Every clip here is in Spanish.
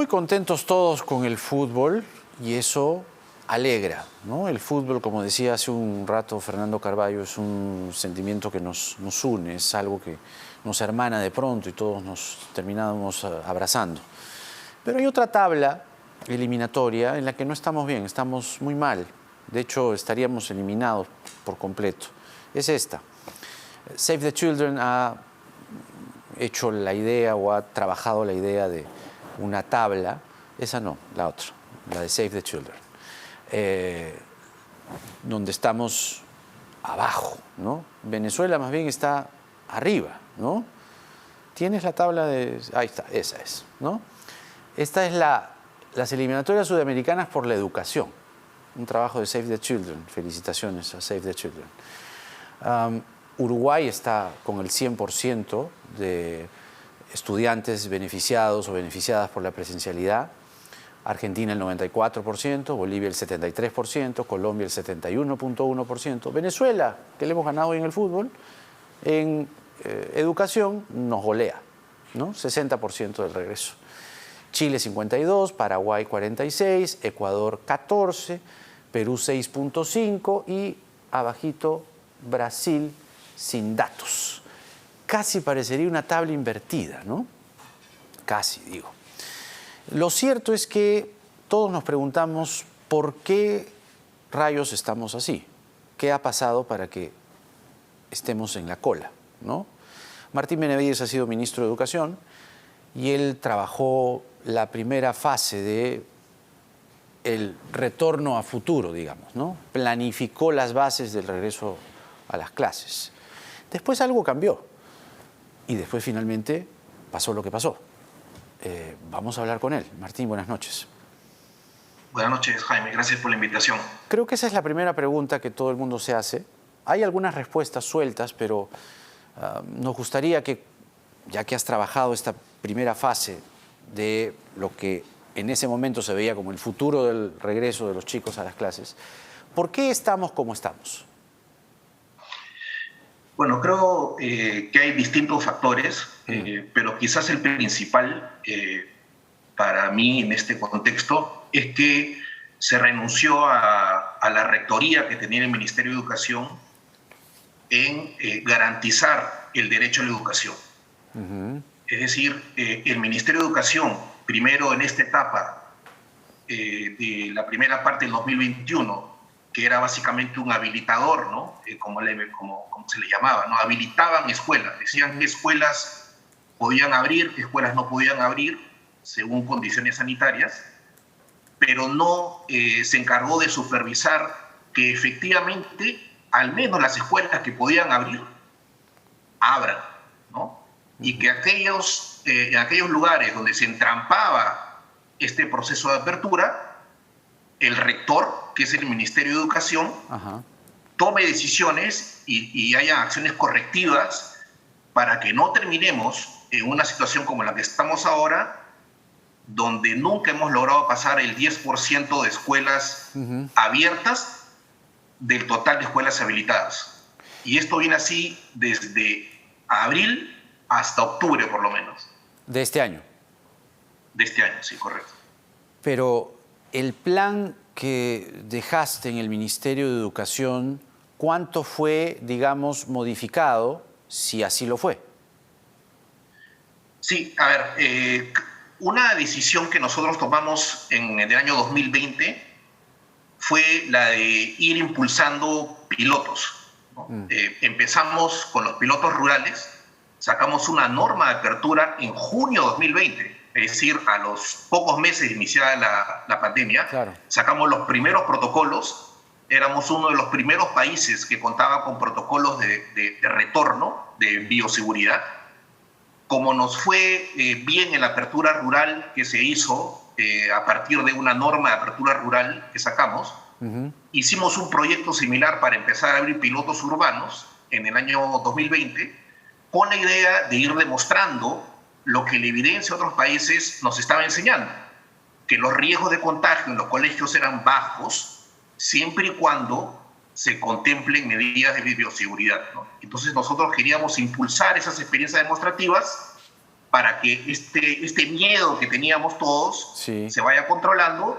muy contentos todos con el fútbol y eso alegra, ¿no? El fútbol, como decía hace un rato Fernando Carballo, es un sentimiento que nos une, es algo que nos hermana de pronto y todos nos terminamos abrazando. Pero hay otra tabla eliminatoria en la que no estamos bien, estamos muy mal. De hecho, estaríamos eliminados por completo. Es esta. Save the Children ha hecho la idea o ha trabajado la idea de una tabla, esa no, la otra, la de Save the Children, donde estamos abajo, ¿no? Venezuela más bien está arriba, ¿no? ¿Tienes la tabla de...? Ahí está, esa es, ¿no? Esta es las eliminatorias sudamericanas por la educación, un trabajo de Save the Children, felicitaciones a Save the Children. Uruguay está con el 100% de estudiantes beneficiados o beneficiadas por la presencialidad, Argentina el 94%, Bolivia el 73%, Colombia el 71.1%, Venezuela, que le hemos ganado hoy en el fútbol, en educación nos golea, ¿no? 60% del regreso. Chile 52%, Paraguay 46%, Ecuador 14%, Perú 6.5% y abajito Brasil sin datos. Casi parecería una tabla invertida, ¿no? Casi, digo. Lo cierto es que todos nos preguntamos por qué rayos estamos así. ¿Qué ha pasado para que estemos en la cola, ¿no? Martín Benavides ha sido ministro de Educación y él trabajó la primera fase de el retorno a futuro, digamos, ¿no? Planificó las bases del regreso a las clases. Después algo cambió y después finalmente pasó lo que pasó. Vamos a hablar con él. Martín, buenas noches. Buenas noches, Jaime. Gracias por la invitación. Creo que esa es la primera pregunta que todo el mundo se hace. Hay algunas respuestas sueltas, pero nos gustaría que, ya que has trabajado esta primera fase de lo que en ese momento se veía como el futuro del regreso de los chicos a las clases, ¿por qué estamos como estamos? Bueno, creo que hay distintos factores, pero quizás el principal para mí en este contexto es que se renunció a la rectoría que tenía el Ministerio de Educación en garantizar el derecho a la educación. Es decir, el Ministerio de Educación, primero en esta etapa de la primera parte del 2021, que era básicamente un habilitador, ¿no? Como se le llamaba, ¿no? Habilitaban escuelas, decían qué escuelas podían abrir, qué escuelas no podían abrir, según condiciones sanitarias, pero no se encargó de supervisar que efectivamente, al menos las escuelas que podían abrir, abran, ¿no? Y que en aquellos lugares donde se entrampaba este proceso de apertura, el rector, que es el Ministerio de Educación, tome decisiones y haya acciones correctivas para que no terminemos en una situación como la que estamos ahora, donde nunca hemos logrado pasar el 10% de escuelas abiertas del total de escuelas habilitadas. Y esto viene así desde abril hasta octubre, por lo menos. ¿De este año? De este año, sí, correcto. Pero el plan que dejaste en el Ministerio de Educación, ¿cuánto fue, digamos, modificado, si así lo fue? Sí, a ver, una decisión que nosotros tomamos en el año 2020 fue la de ir impulsando pilotos, ¿no? Empezamos con los pilotos rurales, sacamos una norma de apertura en junio de 2020, es decir, a los pocos meses de iniciada la pandemia, claro. Sacamos los primeros protocolos, éramos uno de los primeros países que contaba con protocolos de retorno, de bioseguridad. Como nos fue bien en la apertura rural que se hizo a partir de una norma de apertura rural que sacamos, hicimos un proyecto similar para empezar a abrir pilotos urbanos en el año 2020, con la idea de ir demostrando lo que la evidencia de otros países nos estaba enseñando, que los riesgos de contagio en los colegios eran bajos, siempre y cuando se contemplen medidas de bioseguridad, ¿no? Entonces nosotros queríamos impulsar esas experiencias demostrativas para que este miedo que teníamos todos se vaya controlando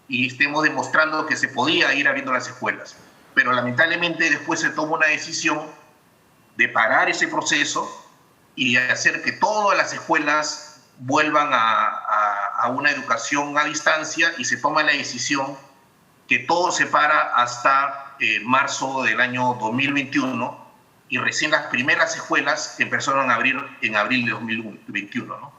y estemos demostrando que se podía ir abriendo las escuelas. Pero lamentablemente después se toma una decisión de parar ese proceso y de hacer que todas las escuelas vuelvan a una educación a distancia, y se toma la decisión que todo se para hasta marzo del año 2021, y recién las primeras escuelas empezaron a abrir en abril de 2021, ¿no?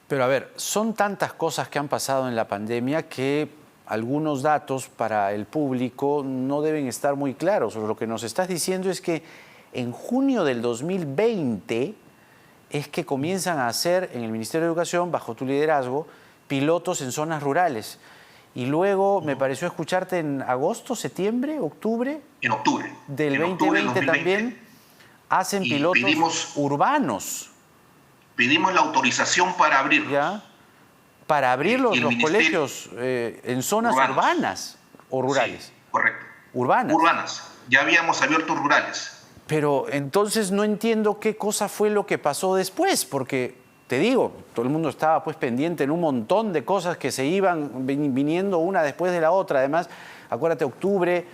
Pero a ver, son tantas cosas que han pasado en la pandemia que algunos datos para el público no deben estar muy claros. Lo que nos estás diciendo es que en junio del 2020 es que comienzan a hacer en el Ministerio de Educación, bajo tu liderazgo, pilotos en zonas rurales. Y luego me pareció escucharte en agosto, septiembre, octubre. En octubre. Del en 2020 octubre también hacen pilotos urbanos. Pedimos la autorización para abrirlos. ¿Ya? Para abrir los colegios en zonas urbanas o rurales. Sí, correcto. Urbanas. Urbanas. Ya habíamos abierto rurales. Pero entonces no entiendo qué cosa fue lo que pasó después, porque te digo, todo el mundo estaba pues pendiente en un montón de cosas que se iban viniendo una después de la otra. Además, acuérdate, octubre,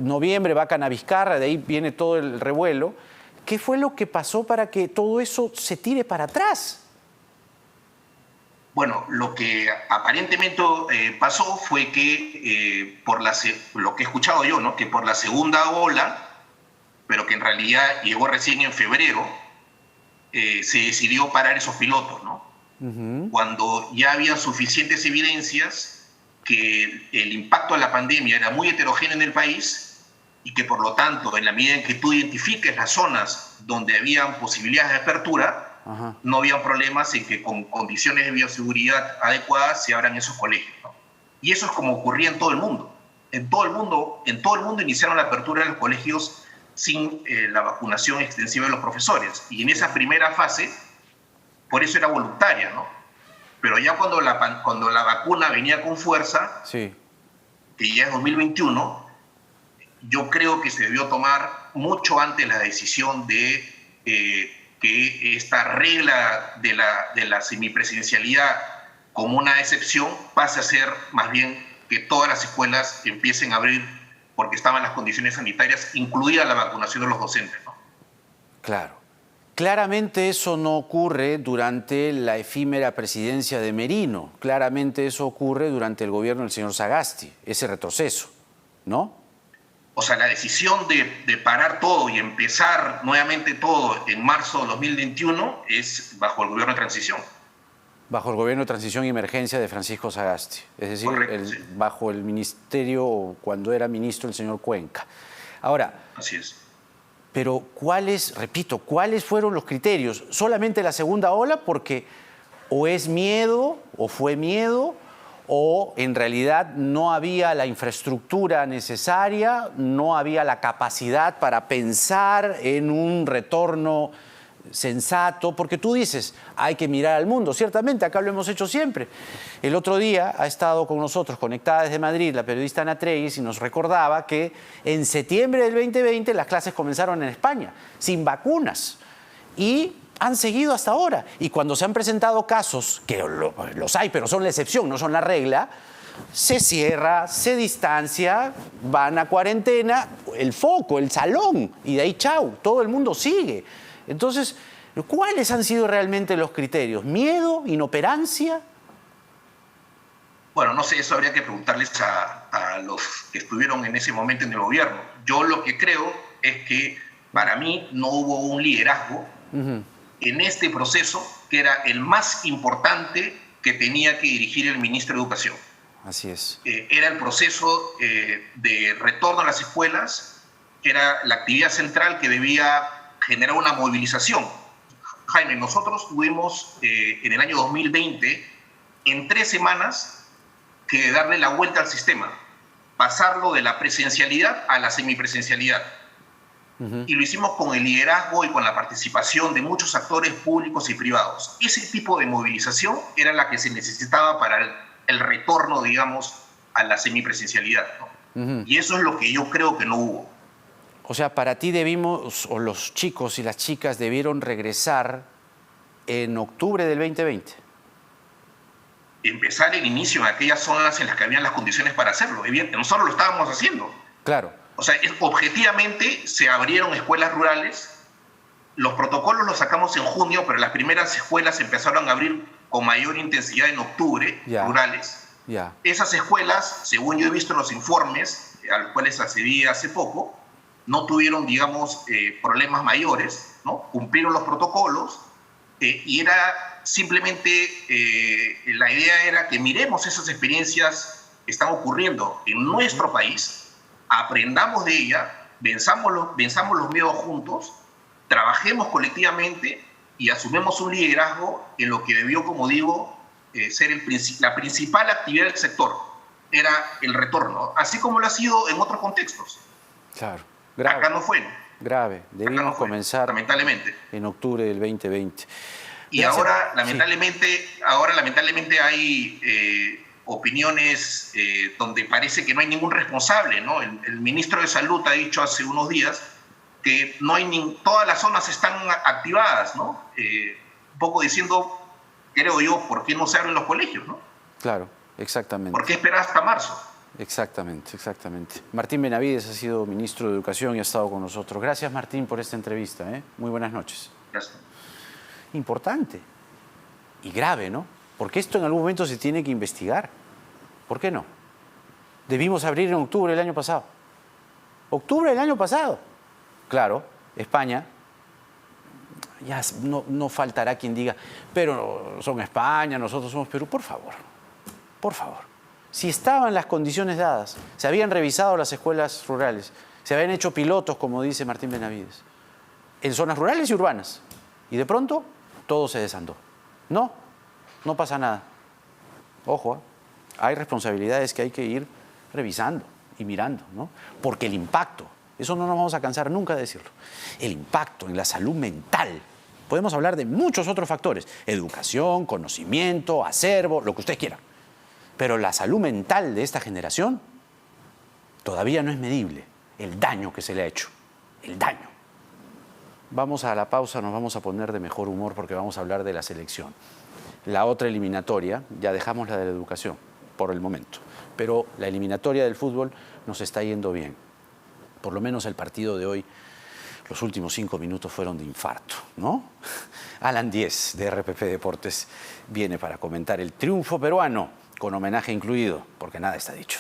noviembre va Canavizcarra, de ahí viene todo el revuelo. ¿Qué fue lo que pasó para que todo eso se tire para atrás? Bueno, lo que aparentemente pasó fue que, lo que he escuchado yo, ¿no?, que por la segunda ola, pero que en realidad llegó recién en febrero, se decidió parar esos pilotos, ¿no? Cuando ya había suficientes evidencias que el impacto de la pandemia era muy heterogéneo en el país, y que por lo tanto, en la medida en que tú identifiques las zonas donde habían posibilidades de apertura, no había problemas en que con condiciones de bioseguridad adecuadas se abran esos colegios, ¿no? Y eso es como ocurría en todo el mundo. En todo el mundo iniciaron la apertura de los colegios sin la vacunación extensiva de los profesores. Y en esa primera fase, por eso era voluntaria, ¿no? Pero ya cuando la vacuna venía con fuerza, que ya es 2021, yo creo que se debió tomar mucho antes la decisión de que esta regla de la semipresencialidad como una excepción pase a ser más bien que todas las escuelas empiecen a abrir porque estaban las condiciones sanitarias, incluida la vacunación de los docentes, ¿no? Claro. Claramente eso no ocurre durante la efímera presidencia de Merino. Claramente eso ocurre durante el gobierno del señor Sagasti, ese retroceso, ¿no? O sea, la decisión de parar todo y empezar nuevamente todo en marzo de 2021 es bajo el gobierno de transición. Bajo el gobierno de transición y emergencia de Francisco Sagasti, es decir, bajo el ministerio, cuando era ministro, el señor Cuenca. Ahora, así es. Pero ¿cuáles fueron los criterios? ¿Solamente la segunda ola? Porque o es miedo, o fue miedo, o en realidad no había la infraestructura necesaria, no había la capacidad para pensar en un retorno sensato, porque tú dices, hay que mirar al mundo. Ciertamente, acá lo hemos hecho siempre. El otro día ha estado con nosotros, conectada desde Madrid, la periodista Ana Treyes, y nos recordaba que en septiembre del 2020 las clases comenzaron en España, sin vacunas, y han seguido hasta ahora. Y cuando se han presentado casos, que los hay, pero son la excepción, no son la regla, se cierra, se distancia, van a cuarentena, el foco, el salón, y de ahí chau, todo el mundo sigue. Entonces, ¿cuáles han sido realmente los criterios? ¿Miedo? ¿Inoperancia? Bueno, no sé, eso habría que preguntarles a los que estuvieron en ese momento en el gobierno. Yo lo que creo es que para mí no hubo un liderazgo en este proceso que era el más importante que tenía que dirigir el ministro de Educación. Así es. Era el proceso de retorno a las escuelas, era la actividad central que debía generar una movilización. Jaime, nosotros tuvimos en el año 2020, en 3 semanas, que darle la vuelta al sistema, pasarlo de la presencialidad a la semipresencialidad. Y lo hicimos con el liderazgo y con la participación de muchos actores públicos y privados. Ese tipo de movilización era la que se necesitaba para el retorno, digamos, a la semipresencialidad, ¿no? Y eso es lo que yo creo que no hubo. O sea, para ti debimos, o los chicos y las chicas debieron regresar en octubre del 2020. Empezar el inicio en aquellas zonas en las que habían las condiciones para hacerlo. Evidente, nosotros lo estábamos haciendo. Claro. O sea, objetivamente se abrieron escuelas rurales. Los protocolos los sacamos en junio, pero las primeras escuelas empezaron a abrir con mayor intensidad en octubre, rurales. Esas escuelas, según yo he visto en los informes a los cuales accedí hace poco, no tuvieron, digamos, problemas mayores, ¿no? Cumplieron los protocolos y era simplemente, la idea era que miremos esas experiencias que están ocurriendo en nuestro país, aprendamos de ella, venzamos los miedos juntos, trabajemos colectivamente y asumemos un liderazgo en lo que debió, como digo, ser la principal actividad del sector, era el retorno, así como lo ha sido en otros contextos. Claro, grave. Acá no fue. Grave, debimos comenzar lamentablemente en octubre del 2020. Y ahora lamentablemente hay opiniones donde parece que no hay ningún responsable, ¿no? El ministro de Salud ha dicho hace unos días que no hay todas las zonas están activadas, ¿no? Un poco diciendo, creo yo, ¿por qué no se abren los colegios, no? Claro, exactamente. ¿Por qué esperar hasta marzo? Exactamente, exactamente. Martín Benavides ha sido ministro de Educación y ha estado con nosotros. Gracias, Martín, por esta entrevista. Muy buenas noches. Gracias. Importante y grave, ¿no? Porque esto en algún momento se tiene que investigar. ¿Por qué no? Debimos abrir en octubre del año pasado. Octubre del año pasado. Claro, España, ya no faltará quien diga, pero son España, nosotros somos Perú. Por favor, por favor. Si estaban las condiciones dadas, se habían revisado las escuelas rurales, se habían hecho pilotos, como dice Martín Benavides, en zonas rurales y urbanas, y de pronto todo se desandó. No pasa nada. Ojo, hay responsabilidades que hay que ir revisando y mirando, ¿no? Porque el impacto, eso no nos vamos a cansar nunca de decirlo, el impacto en la salud mental, podemos hablar de muchos otros factores, educación, conocimiento, acervo, lo que usted quiera, pero la salud mental de esta generación todavía no es medible, el daño que se le ha hecho, el daño. Vamos a la pausa, nos vamos a poner de mejor humor porque vamos a hablar de la selección. La otra eliminatoria, ya dejamos la de la educación por el momento, pero la eliminatoria del fútbol nos está yendo bien. Por lo menos el partido de hoy, los últimos 5 minutos fueron de infarto, ¿no? Alan Díez, de RPP Deportes, viene para comentar el triunfo peruano, con homenaje incluido, porque nada está dicho.